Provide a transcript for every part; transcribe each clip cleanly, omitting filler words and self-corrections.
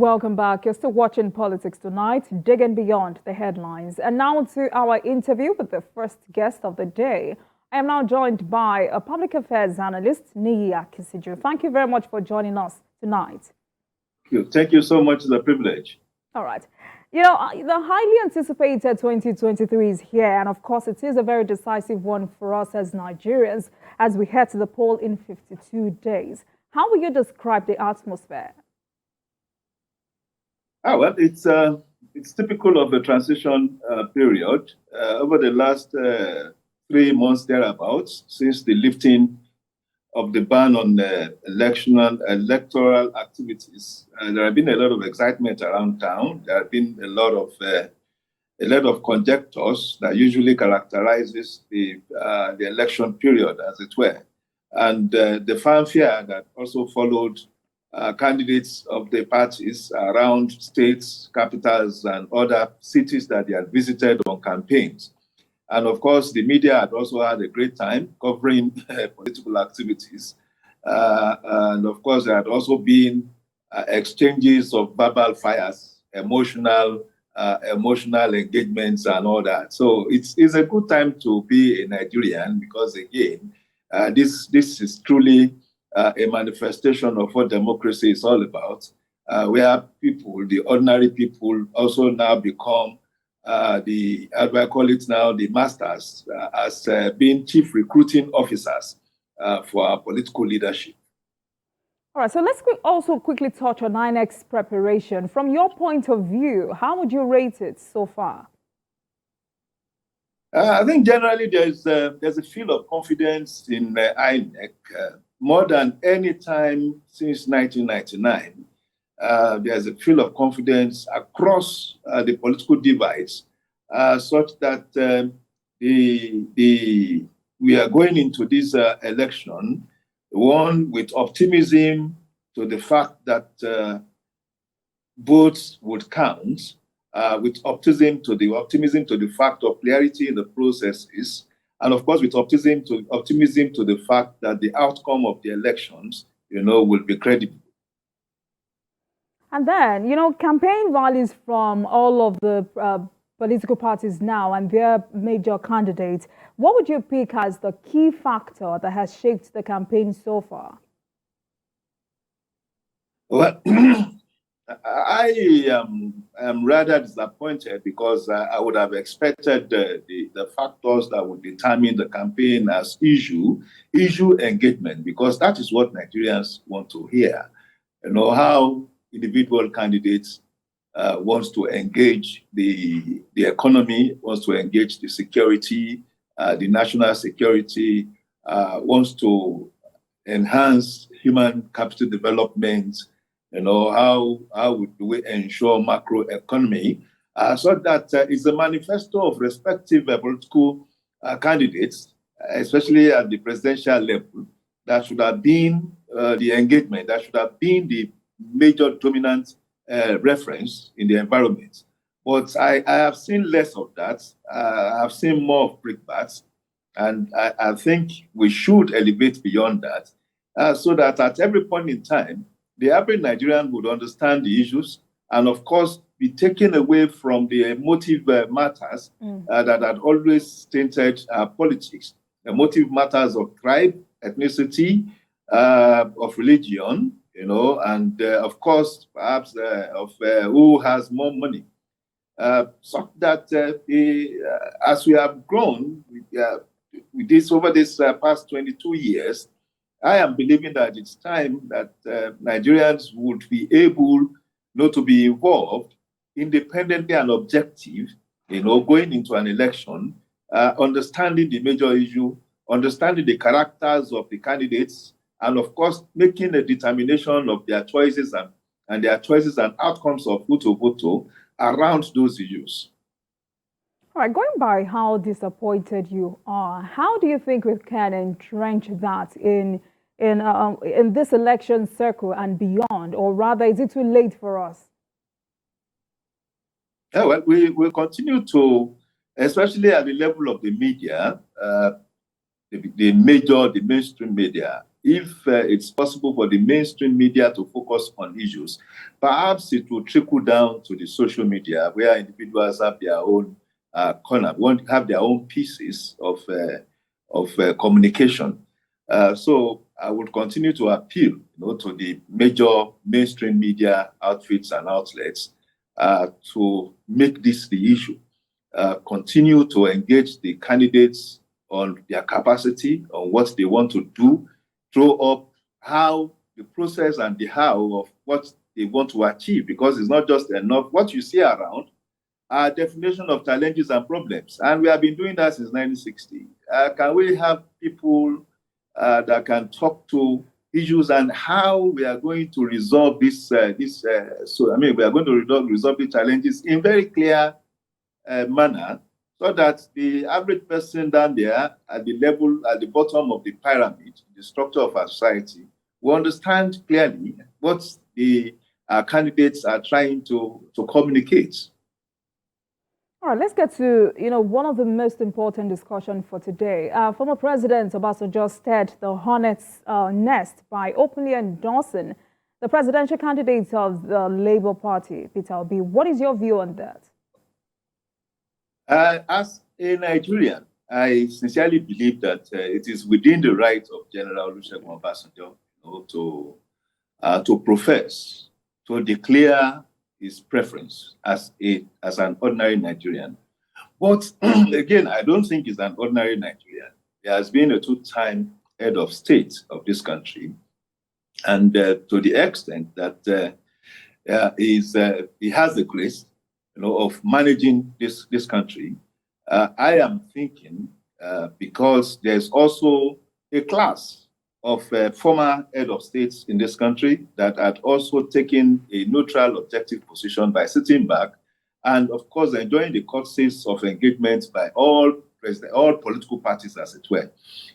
Welcome back. You're still watching Politics Tonight, digging beyond the headlines. And now to our interview with the first guest of the day. I am now joined by a public affairs analyst, Niyi Akinsiju. Thank you very much for joining us tonight. Thank you so much. It's a privilege. All right. You know, the highly anticipated 2023 is here. And of course, it is a very decisive one for us as Nigerians as we head to the poll in 52 days. How will you describe the atmosphere? Well, it's typical of the transition period. Over the last 3 months thereabouts, since the lifting of the ban on electoral activities, there have been a lot of excitement around town. There have been a lot of conjectures that usually characterizes the election period, as it were, and the fanfare that also followed. Candidates of the parties around states, capitals, and other cities that they had visited on campaigns. And of course, the media had also had a great time covering political activities. And of course, there had also been exchanges of verbal fires, emotional engagements, and all that. So it's a good time to be a Nigerian because, again, this is truly a manifestation of what democracy is all about, where people, the ordinary people, also now become how do I call it now, the masters, as being chief recruiting officers for our political leadership. All right, so let's also quickly touch on INEC's preparation. From your point of view, how would you rate it so far? I think generally there's a feel of confidence in INEC. More than any time since 1999, there's a feel of confidence across the political divides, such that we are going into this election, one with optimism to the fact that votes would count, with optimism to the fact of clarity in the processes. And of course, with optimism to the fact that the outcome of the elections, will be credible. And then, campaign rallies from all of the political parties now and their major candidates. What would you pick as the key factor that has shaped the campaign so far? Well, I am rather disappointed because I would have expected the factors that would determine the campaign as issue engagement, because that is what Nigerians want to hear. How individual candidates wants to engage the economy, wants to engage the security, the national security, wants to enhance human capital development. How would we ensure macroeconomy, so that it's a manifesto of respective political candidates, especially at the presidential level, that should have been the engagement, that should have been the major dominant reference in the environment. But I have seen less of that. I have seen more of brickbats, and I think we should elevate beyond that, so that at every point in time, the average Nigerian would understand the issues and, of course, be taken away from the emotive matters that had always tainted politics. The emotive matters of tribe, ethnicity, of religion, and, of course, perhaps of who has more money. So that as we have grown with this over this past 22 years, I am believing that it's time that Nigerians would be able to be involved independently and objective, going into an election, understanding the major issue, understanding the characters of the candidates, and of course, making a determination of their choices and their choices and outcomes of who to vote to around those issues. All right, going by how disappointed you are, how do you think we can entrench that in this election circle and beyond, or rather, is it too late for us? Yeah, well, we will continue to, especially at the level of the media, the mainstream media, if it's possible for the mainstream media to focus on issues, perhaps it will trickle down to the social media where individuals have their own corner, want to have their own pieces of communication. So I would continue to appeal, to the major mainstream media outfits and outlets to make this the issue. Continue to engage the candidates on their capacity, on what they want to do, throw up how the process and the how of what they want to achieve, because it's not just enough. What you see around are definition of challenges and problems, and we have been doing that since 1960. Can we have people that can talk to issues and how we are going to resolve this? We are going to resolve the challenges in very clear manner, so that the average person down there at the level, at the bottom of the pyramid, the structure of our society, will understand clearly what the candidates are trying to communicate. All right, let's get to, one of the most important discussion for today. Former President Obasanjo stirred the hornet's nest by openly endorsing the presidential candidate of the Labour Party, Peter Obi. What is your view on that? As a Nigerian, I sincerely believe that it is within the right of General Olusegun Obasanjo to profess, to declare his preference as an ordinary Nigerian. But again, I don't think he's an ordinary Nigerian. He has been a two-time head of state of this country, and to the extent that he has the grace, of managing this country. I am thinking because there's also a class of former head of states in this country that had also taken a neutral, objective position by sitting back and, of course, enjoying the courtesies of engagement by all political parties, as it were.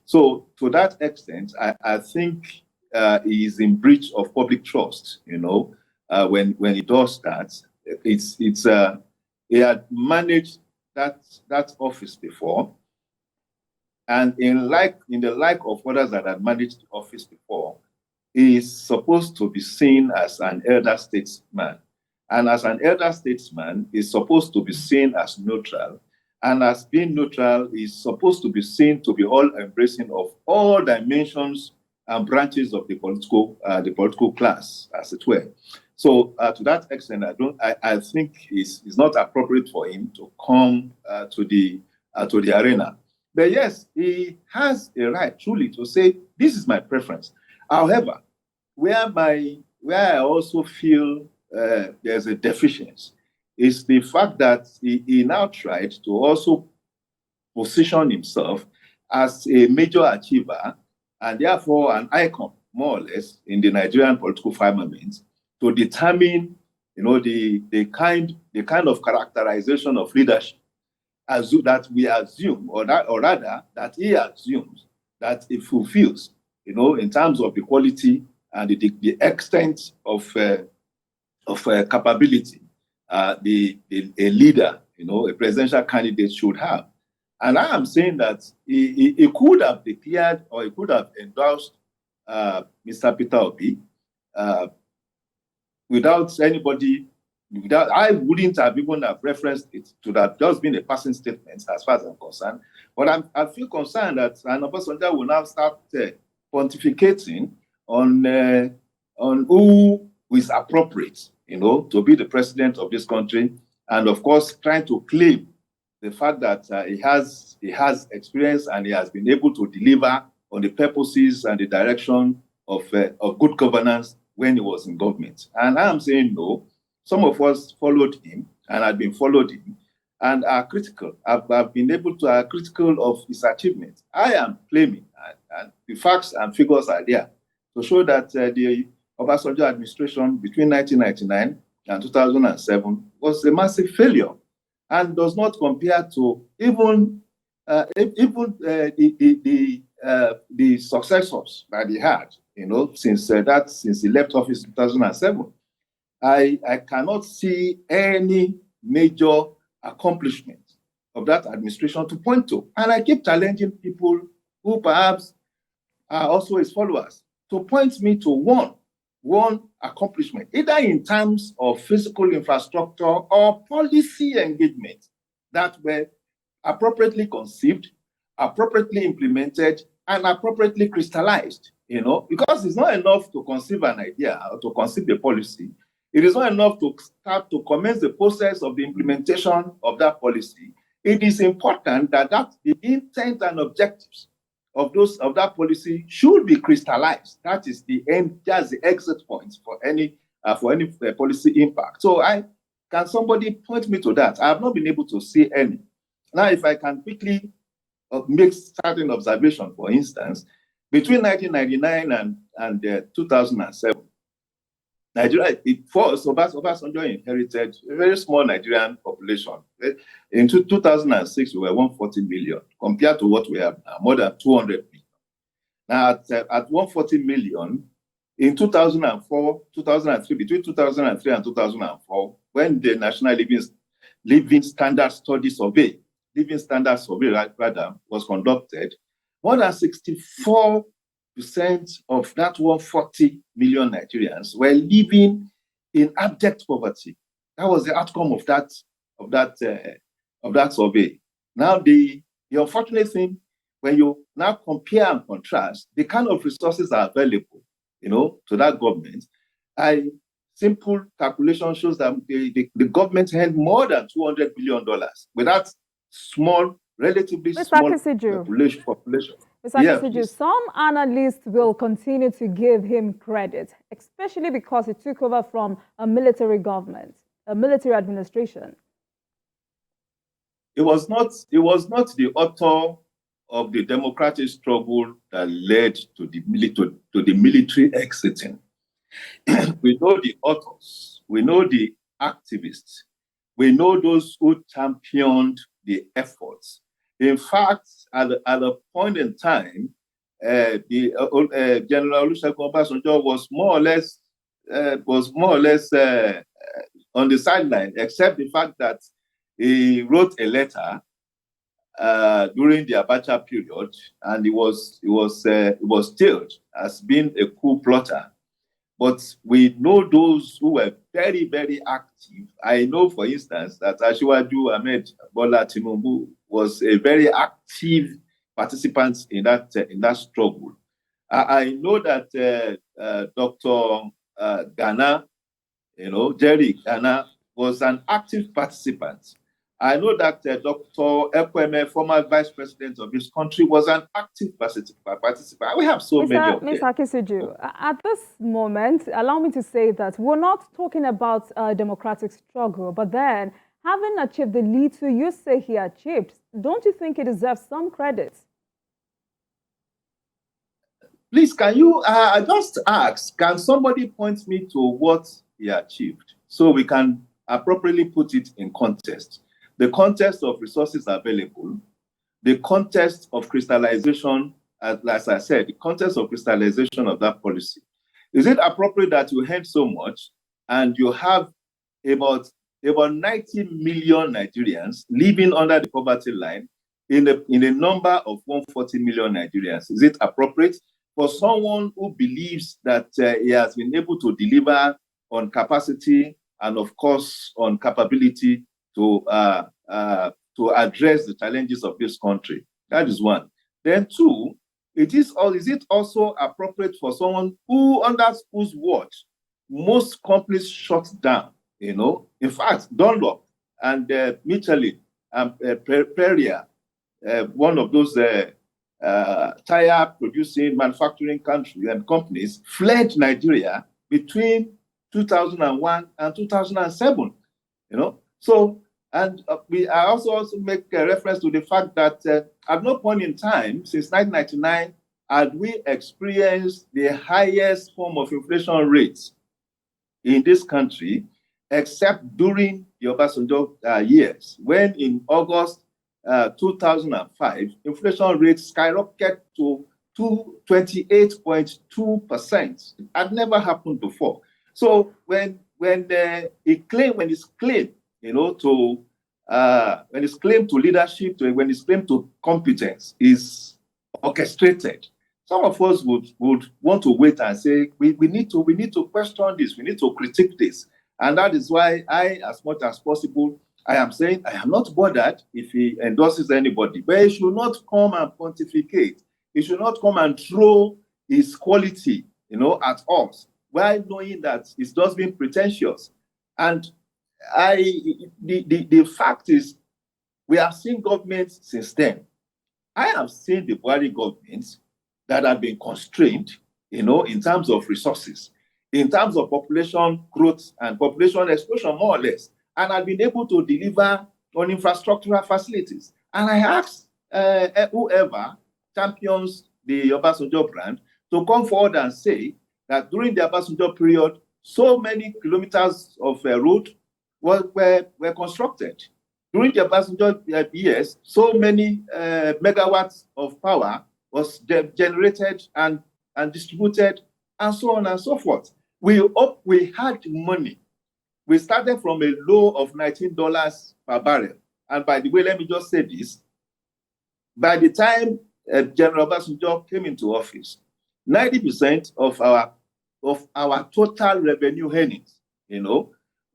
So, to that extent, I think he is in breach of public trust. When he does that. He had managed that office before, and in the like of others that had managed the office before, he is supposed to be seen as an elder statesman, and as an elder statesman, is supposed to be seen as neutral, and as being neutral, is supposed to be seen to be all embracing of all dimensions and branches of the political class, as it were. So to that extent, I think it's not appropriate for him to come to the arena. But yes, he has a right truly to say, this is my preference. However, where I also feel there's a deficiency is the fact that he now tried to also position himself as a major achiever and therefore an icon, more or less, in the Nigerian political firmament, to determine, the kind of characterization of leadership that we assume, or rather that he assumes that it fulfills, in terms of the quality and the extent of capability, a leader, a presidential candidate should have. And I am saying that he could have declared, or he could have endorsed Mr. Peter Obi without anybody, I wouldn't have even have referenced it to that just been a passing statement as far as I'm concerned. But I feel concerned that Obasanjo will now start pontificating on who is appropriate, to be the president of this country, and of course trying to claim the fact that he has experience and he has been able to deliver on the purposes and the direction of good governance when he was in government. And I am saying no. Some of us followed him and had been followed him and are critical. Are critical of his achievements. I am claiming, and the facts and figures are there, to show that the Obasanjo administration between 1999 and 2007 was a massive failure and does not compare to even the successors that he had, since he left office in 2007. I cannot see any major accomplishment of that administration to point to. And I keep challenging people who perhaps are also his followers, to point me to one accomplishment, either in terms of physical infrastructure or policy engagement that were appropriately conceived, appropriately implemented, and appropriately crystallized, because it's not enough to conceive an idea or to conceive a policy. It is not enough to start to commence the process of the implementation of that policy. It is important that the intent and objectives of that policy should be crystallized. That is the end, that's the exit point for any policy impact. So can somebody point me to that? I have not been able to see any. Now, if I can quickly make certain observation, for instance, between 1999 and 2007, Nigeria, first, Obasanjo inherited a very small Nigerian population. In 2006, we were 140 million, compared to what we have now, more than 200 million. Now, at 140 million, in 2004, 2003, between 2003 and 2004, when the National Living Standard Survey was conducted, more than 64% of that 140 million Nigerians were living in abject poverty. That was the outcome of that survey. Now, the unfortunate thing, when you now compare and contrast the kind of resources that are available, to that government, simple calculation shows that the government had more than $200 billion with that small, relatively small population. Mr. Akinsiju, some analysts will continue to give him credit, especially because he took over from a military government, a military administration. It was not the author of the democratic struggle that led to the military exiting. We know the authors, we know the activists, we know those who championed the efforts. In fact, at a point in time, General Olusegun Obasanjo was more or less on the sideline, except the fact that he wrote a letter during the Abacha period, and he was jailed as being a coup plotter. But we know those who were very, very active. I know, for instance, that Asiwaju Ahmed Bola Tinubu was a very active participant in that struggle. I know that Dr. Ghana, Jerry Ghana, was an active participant. I know that Dr. Ekweme, former vice president of this country, was an active participant. We have so many of them. Mr. Akinsiju, at this moment, allow me to say that we're not talking about a democratic struggle, but then having achieved the little you say he achieved, don't you think he deserves some credit? Please, can you just ask, can somebody point me to what he achieved so we can appropriately put it in context? The context of resources available, the context of crystallization, as I said, the context of crystallization of that policy. Is it appropriate that you had so much and you have about 90 million Nigerians living under the poverty line in a number of 140 million Nigerians? Is it appropriate for someone who believes that he has been able to deliver on capacity and, of course, on capability to address the challenges of this country? That is one. Then two, is it also appropriate for someone under whose watch most companies shut down? In fact, Dunlop and Michelin and Perrier, one of those tire producing manufacturing countries and companies, fled Nigeria between 2001 and 2007. So, and I also make a reference to the fact that at no point in time since 1999 had we experienced the highest form of inflation rates in this country, except during the Obasanjo years, when in August 2005, inflation rates skyrocketed to 28.2%. It had never happened before. So when it's claimed to leadership, when it's claimed to competence, is orchestrated. some of us would want to wait and say, we need to question this, we need to critique this. And that is why I, as much as possible, I am saying I am not bothered if he endorses anybody, but he should not come and pontificate. He should not come and throw his quality, at us, while knowing that it's just being pretentious. And the fact is, we have seen governments since then. I have seen the Buhari governments that have been constrained, in terms of resources, in terms of population growth and population explosion, more or less, and have been able to deliver on infrastructural facilities. And I ask whoever champions the Obasanjo brand to come forward and say that during the Obasanjo period, so many kilometers of road were constructed. During the Obasanjo years, so many megawatts of power was generated and distributed, and so on and so forth. We had money. We started from a low of $19 per barrel. And by the way, let me just say this. By the time General Obasanjo came into office, 90% of our total revenue earnings,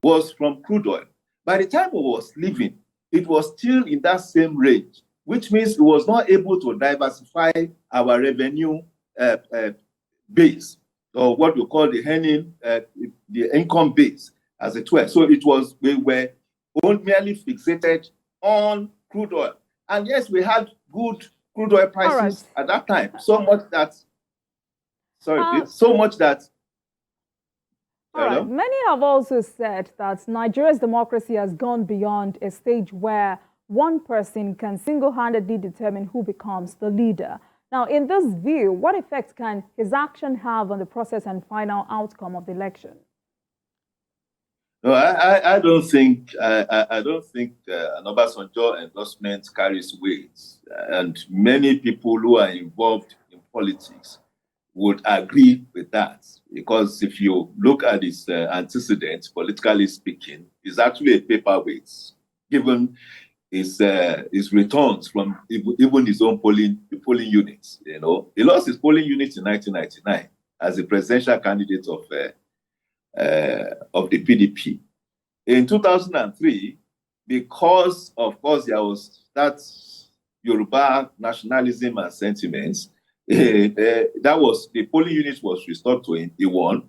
was from crude oil. By the time he was leaving, it was still in that same range, which means he was not able to diversify our revenue base, or what we call the earning, the income base, as it were. So we were merely fixated on crude oil. And yes, we had good crude oil prices at that time. So much that, all right. Many have also said that Nigeria's democracy has gone beyond a stage where one person can single-handedly determine who becomes the leader. Now, in this view, what effect can his action have on the process and final outcome of the election? No, I don't think an Obasanjo endorsement carries weight, and many people who are involved in politics would agree with that, because if you look at his antecedents, politically speaking, it's actually a paperweight, given his returns from even his own polling units. He lost his polling unit in 1999 as a presidential candidate of the PDP. In 2003, because of course there was that Yoruba nationalism and sentiments, that was the polling unit was restored to him. He won,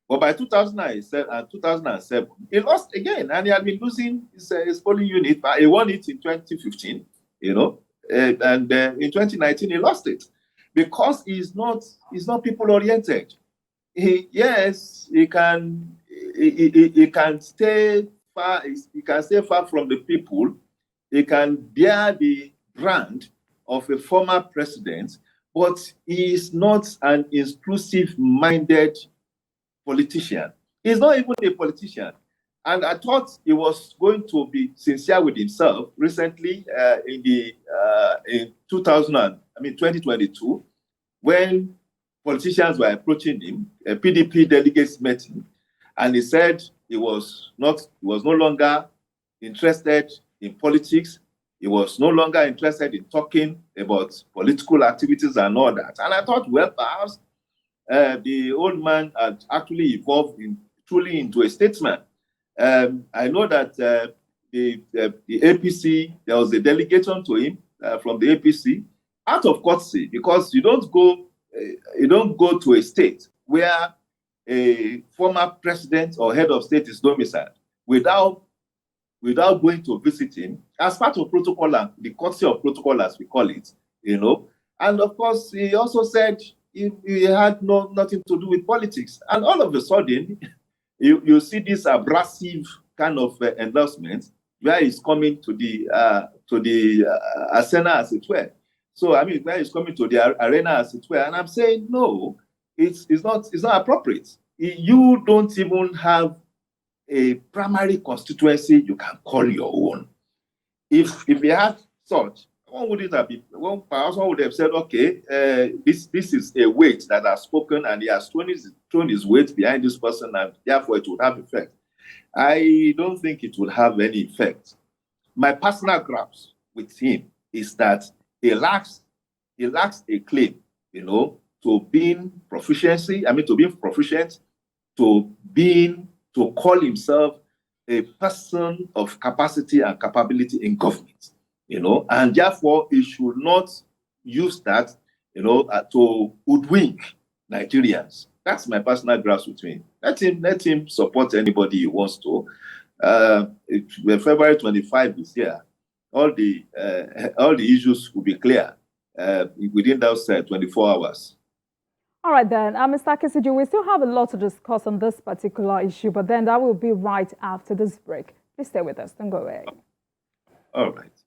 but by 2007, he lost again, and he had been losing his polling unit. He won it in 2015, and in 2019 he lost it because he's not people oriented. He can stay far. He can stay far from the people. He can bear the brand of a former president, but he is not an inclusive-minded politician. He's not even a politician. And I thought he was going to be sincere with himself recently in 2022, when politicians were approaching him, PDP delegates met him, and he said he was no longer interested in politics. He was no longer interested in talking about political activities and all that. And I thought, well, perhaps the old man had actually evolved truly into a statesman. I know that the APC, there was a delegation to him from the APC, out of courtesy, because you don't go to a state where a former president or head of state is domiciled without going to visit him as part of protocol, and the courtesy of protocol, as we call it, And of course, he also said he had nothing to do with politics. And all of a sudden, you see this abrasive kind of endorsement where he's coming to the arena, as it were. So, I mean, where he's coming to the arena, as it were. And I'm saying, no, it's not appropriate. You don't even have a primary constituency you can call your own. If you had such, one would have said, okay, this is a weight that has spoken, and he has thrown his weight behind this person, and therefore it would have effect. I don't think it will have any effect. My personal grasp with him is that he lacks a claim, to being proficiency, to being proficient, to call himself a person of capacity and capability in government, and therefore he should not use that, to hoodwink Nigerians. That's my personal grasp with him. Let him support anybody he wants to. February 25 this year, all the issues will be clear within those 24 hours. All right, then. Mr. Akinsiju, we still have a lot to discuss on this particular issue, but then that will be right after this break. Please stay with us. Don't go away. All right.